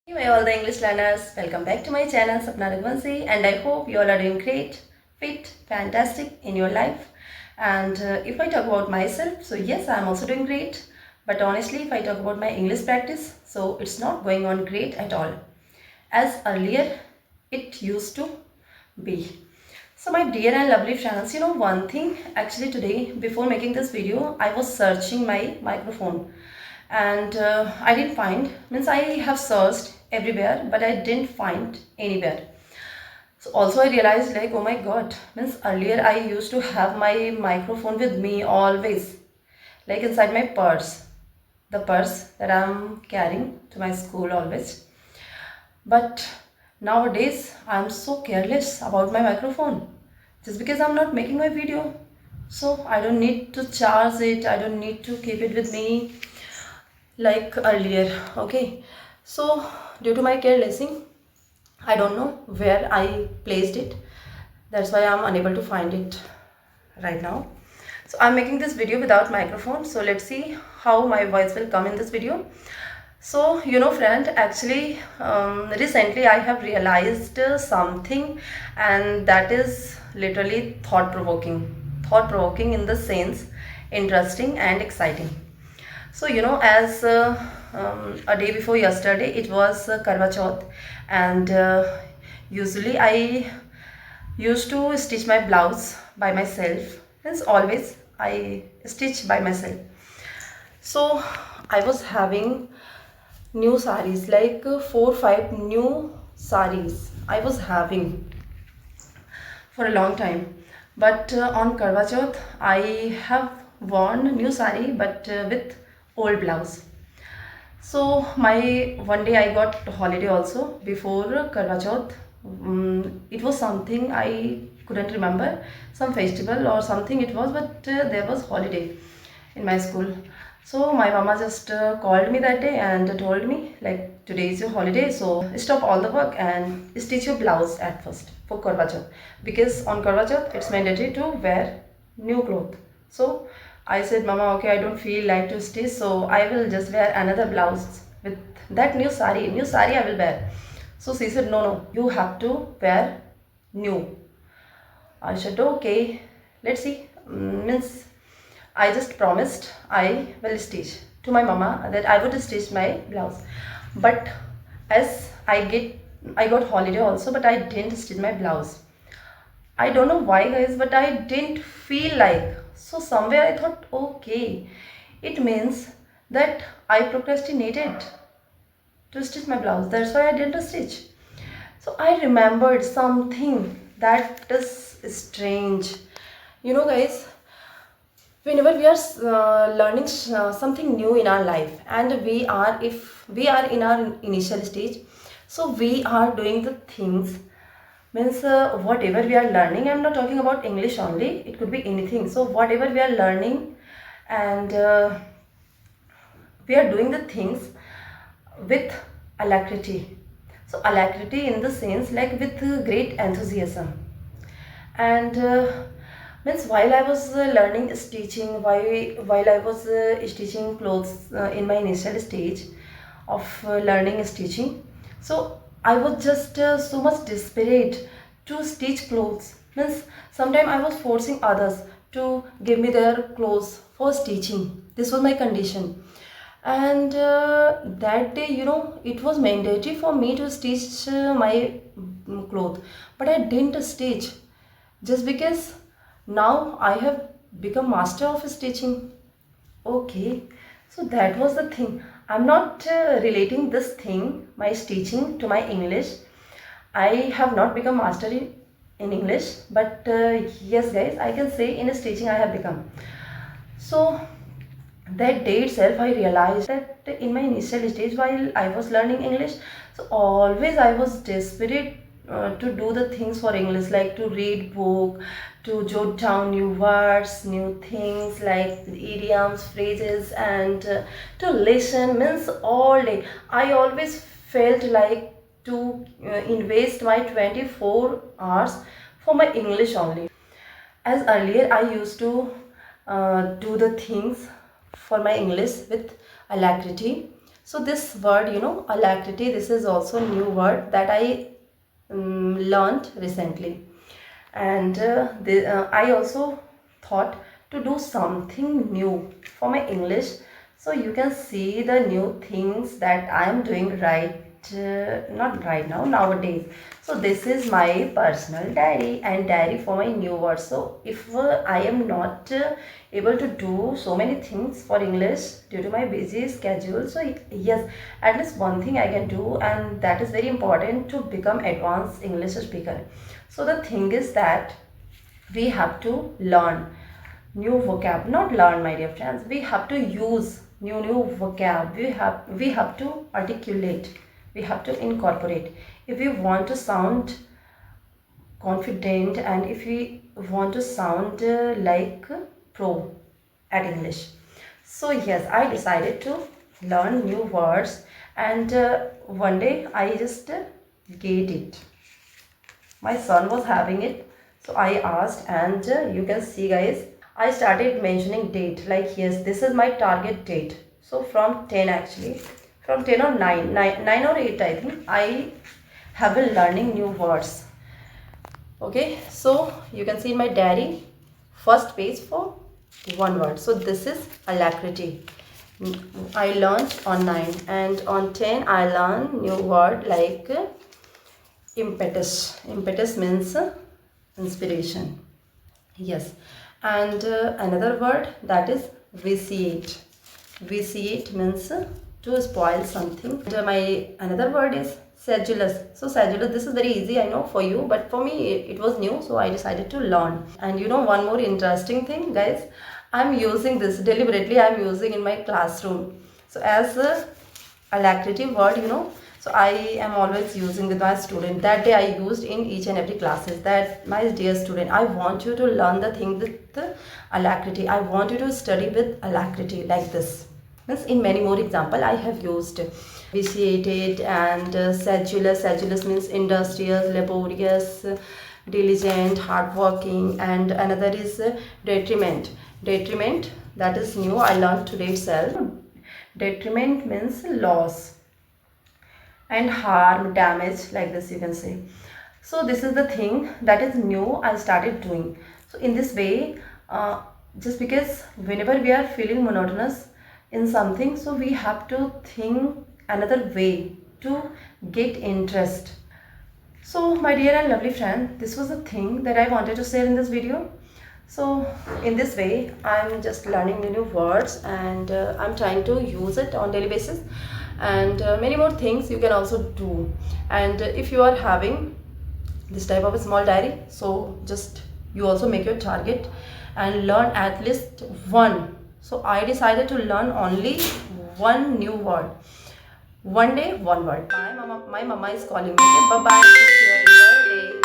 Hey all the English learners, welcome back to my channel Sapna Raghuvanshi, and I hope you all are doing great, fit, fantastic in your life. And if I talk about myself, so yes, I am also doing great. But honestly, if I talk about my English practice, so it's not going on great at all. As earlier it used to be. So my dear and lovely friends, one thing actually today before making this video, I was searching my microphone and I didn't find, means I have searched everywhere but I didn't find anywhere. So also I realized like, oh my god, means earlier I used to have my microphone with me always, like inside my purse, the purse that I'm carrying to my school always. But nowadays I'm so careless about my microphone just because I'm not making my video. So I don't need to charge it, I don't need to keep it with me like earlier. Okay, so due to my carelessing, I don't know where I placed it. That's why I'm unable to find it right now. So I'm making this video without microphone. So let's see how my voice will come in this video. So friend, actually recently I have realized something, and that is literally thought provoking in the sense interesting and exciting. So as a day before yesterday, it was Karwa Chauth, and usually I used to stitch my blouse by myself. As always, I stitch by myself. So I was having new saris, like 4 5 new saris I was having for a long time. But on Karwa Chauth, I have worn new sari but with old blouse. So my one day I got holiday also before Karwa Chauth. It was something I couldn't remember, some festival or something it was, but there was holiday in my school. So my mama just called me that day and told me like, today is your holiday, so stop all the work and stitch your blouse at first for Karwa Chauth, because on Karwa Chauth it's mandatory to wear new cloth. So I said, Mama, okay, I don't feel like to stitch, so I will just wear another blouse with that new sari. New sari I will wear. So she said, no, no, you have to wear new. I said, okay, let's see. Means I just promised I will stitch to my mama that I would stitch my blouse. But as I got holiday also, but I didn't stitch my blouse. I don't know why guys, but I didn't feel like. So somewhere I thought, okay, it means that I procrastinated to stitch my blouse. That's why I didn't stitch. So I remembered something that is strange. Guys, whenever we are learning something new in our life, and if we are in our initial stage, so we are doing the things, means whatever we are learning, I'm not talking about English only, it could be anything. So whatever we are learning, and we are doing the things with alacrity. So alacrity in the sense like with great enthusiasm. And means while I was learning stitching, while I was stitching clothes in my initial stage of learning stitching, so I was just so much desperate to stitch clothes. Means sometime I was forcing others to give me their clothes for stitching. This was my condition. And that day, it was mandatory for me to stitch my cloth, but I didn't stitch just because now I have become master of stitching. Okay, so that was the thing. I'm not relating this thing, my stitching, to my English. I have not become master in English, but yes guys, I can say in stitching I have become. So that day itself I realized that in my initial stage while I was learning English, so always I was desperate to do the things for English, like to read book, to jot down new words, new things like idioms, phrases, and to listen, means all day I always felt like to invest my 24 hours for my English only. As earlier I used to do the things for my English with alacrity. So this word, alacrity, this is also a new word that I learned recently. And I also thought to do something new for my English. So you can see the new things that I am doing not right now, nowadays. So this is my personal diary and diary for my new words. So if I am not able to do so many things for English due to my busy schedule, so yes, at least one thing I can do, and that is very important to become advanced English speaker. So the thing is that we have to learn new vocab, not learn, my dear friends, we have to use new vocab. We have to articulate, we have to incorporate if we want to sound confident, and if we want to sound like pro at English. So yes, I decided to learn new words, and one day I just get it. My son was having it, so I asked, and you can see, guys, I started mentioning date, like yes, this is my target date. So from 10, actually, from 10 or 9 or 8, I think I have been learning new words. Okay, so you can see in my diary, first page for one word. So this is alacrity. I learned on 9, and on 10 I learned new word like impetus. Impetus means inspiration. Yes, and another word, that is vitiate. Vitiate means to spoil something. And my another word is sedulous. So sedulous, this is very easy, I know, for you, but for me it was new, so I decided to learn. And one more interesting thing, guys, I'm using this deliberately, I'm using in my classroom. So as a alacrity word, so I am always using with my student. That day I used in each and every classes, that my dear student, I want you to learn the thing with the alacrity. I want you to study with alacrity, like this. Means in many more example I have used vitiated and sedulous. Sedulous means industrious, laborious, diligent, hardworking, and another is detriment. Detriment, that is new, I learned today itself. Detriment means loss and harm, damage, like this you can say. So this is the thing that is new I started doing. So in this way, just because whenever we are feeling monotonous in something, so we have to think another way to get interest. So my dear and lovely friend, this was the thing that I wanted to share in this video. So in this way, I'm just learning new words, and I'm trying to use it on daily basis, and many more things you can also do. And if you are having this type of a small diary, so just you also make your target and learn at least one. So I decided to learn only one new word. One day, one word. My mama is calling me. Okay, bye bye. Take care. Enjoy your day.